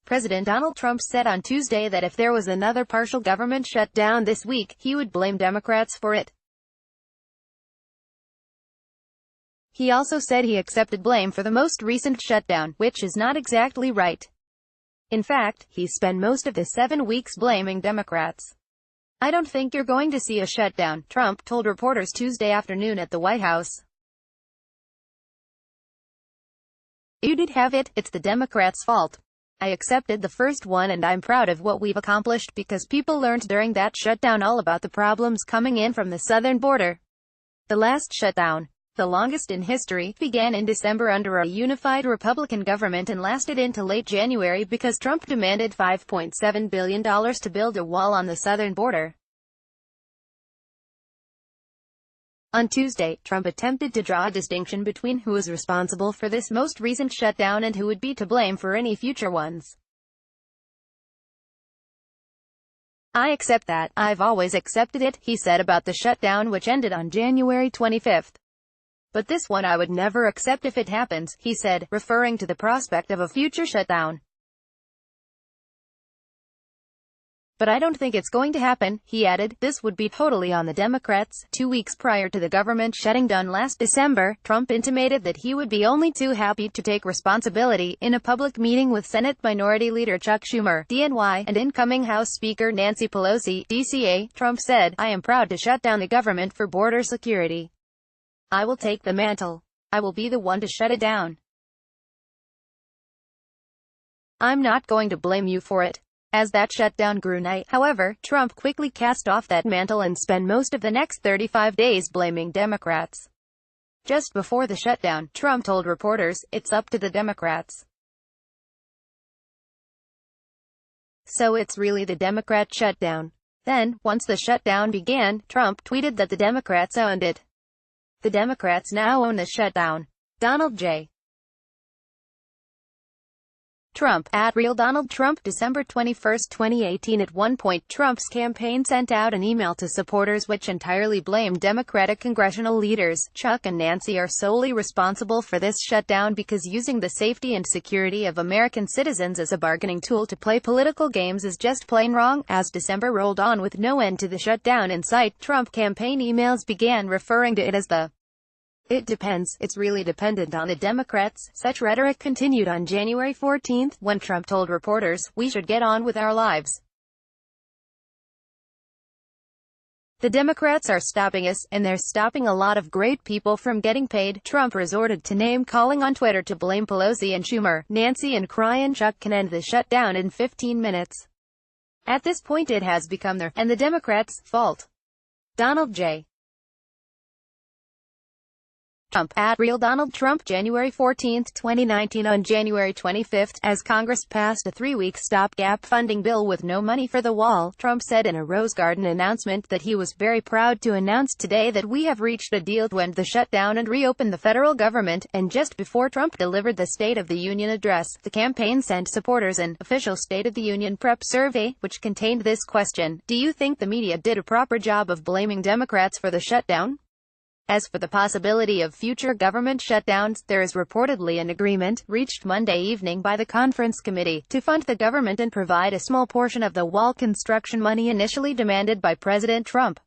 President Donald Trump said on Tuesday that if there was another partial government shutdown this week, he would blame Democrats for it. He also said he accepted blame for the most recent shutdown, which is not exactly right. In fact, he spent most of the 7 weeks blaming Democrats. "I don't think you're going to see a shutdown," Trump told reporters Tuesday afternoon at the White House. "You did have it, it's the Democrats' fault. I accepted the first one and I'm proud of what we've accomplished because people learned during that shutdown all about the problems coming in from the southern border. The last shutdown, the longest in history, began in December under a unified Republican government and lasted into late January because Trump demanded $5.7 billion to build a wall on the southern border." On Tuesday, Trump attempted to draw a distinction between who is responsible for this most recent shutdown and who would be to blame for any future ones. "I accept that. I've always accepted it," he said about the shutdown which ended on January 25. "But this one I would never accept if it happens," he said, referring to the prospect of a future shutdown. "But I don't think it's going to happen," he added. This would be totally on the Democrats. 2 weeks prior to the government shutting down last December, Trump intimated that he would be only too happy to take responsibility. In a public meeting with Senate Minority Leader Chuck Schumer, DNY, and incoming House Speaker Nancy Pelosi, DCA, Trump said, "I am proud to shut down the government for border security. I will take the mantle. I will be the one to shut it down. I'm not going to blame you for it." As that shutdown grew however, Trump quickly cast off that mantle and spent most of the next 35 days blaming Democrats. Just before the shutdown, Trump told reporters, "It's up to the Democrats. So it's really the Democrat shutdown." Then, once the shutdown began, Trump tweeted that the Democrats owned it. "The Democrats now own the shutdown." Donald J. Trump, at Real Donald Trump, December 21, 2018. At one point, Trump's campaign sent out an email to supporters which entirely blamed Democratic congressional leaders. "Chuck and Nancy are solely responsible for this shutdown because using the safety and security of American citizens as a bargaining tool to play political games is just plain wrong." As December rolled on with no end to the shutdown in sight, Trump campaign emails began referring to it as the "It depends, it's really dependent on the Democrats." Such rhetoric continued on January 14, when Trump told reporters, "We should get on with our lives. The Democrats are stopping us, and they're stopping a lot of great people from getting paid." Trump resorted to name-calling on Twitter to blame Pelosi and Schumer, Nancy and crying Chuck can end the shutdown in 15 minutes. At this point it has become their, and the Democrats' fault. Donald J. Trump, at Real Donald Trump, January 14, 2019. On January 25, as Congress passed a 3-week stopgap funding bill with no money for the wall, Trump said in a Rose Garden announcement that he was very proud to announce today that we have reached a deal to end the shutdown and reopen the federal government. And just before Trump delivered the State of the Union address, the campaign sent supporters an official State of the Union prep survey, which contained this question: "Do you think the media did a proper job of blaming Democrats for the shutdown?" As for the possibility of future government shutdowns, there is reportedly an agreement, reached Monday evening by the Conference Committee, to fund the government and provide a small portion of the wall construction money initially demanded by President Trump.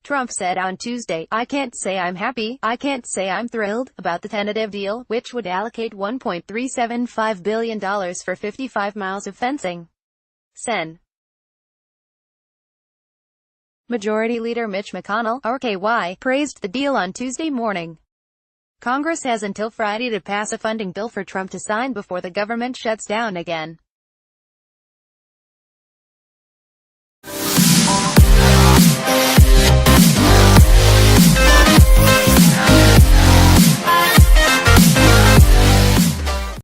Trump said on Tuesday, "I can't say I'm happy, I can't say I'm thrilled, about the tentative deal, which would allocate $1.375 billion for 55 miles of fencing." Sen. Majority Leader Mitch McConnell, RKY, praised the deal on Tuesday morning. Congress has until Friday to pass a funding bill for Trump to sign before the government shuts down again.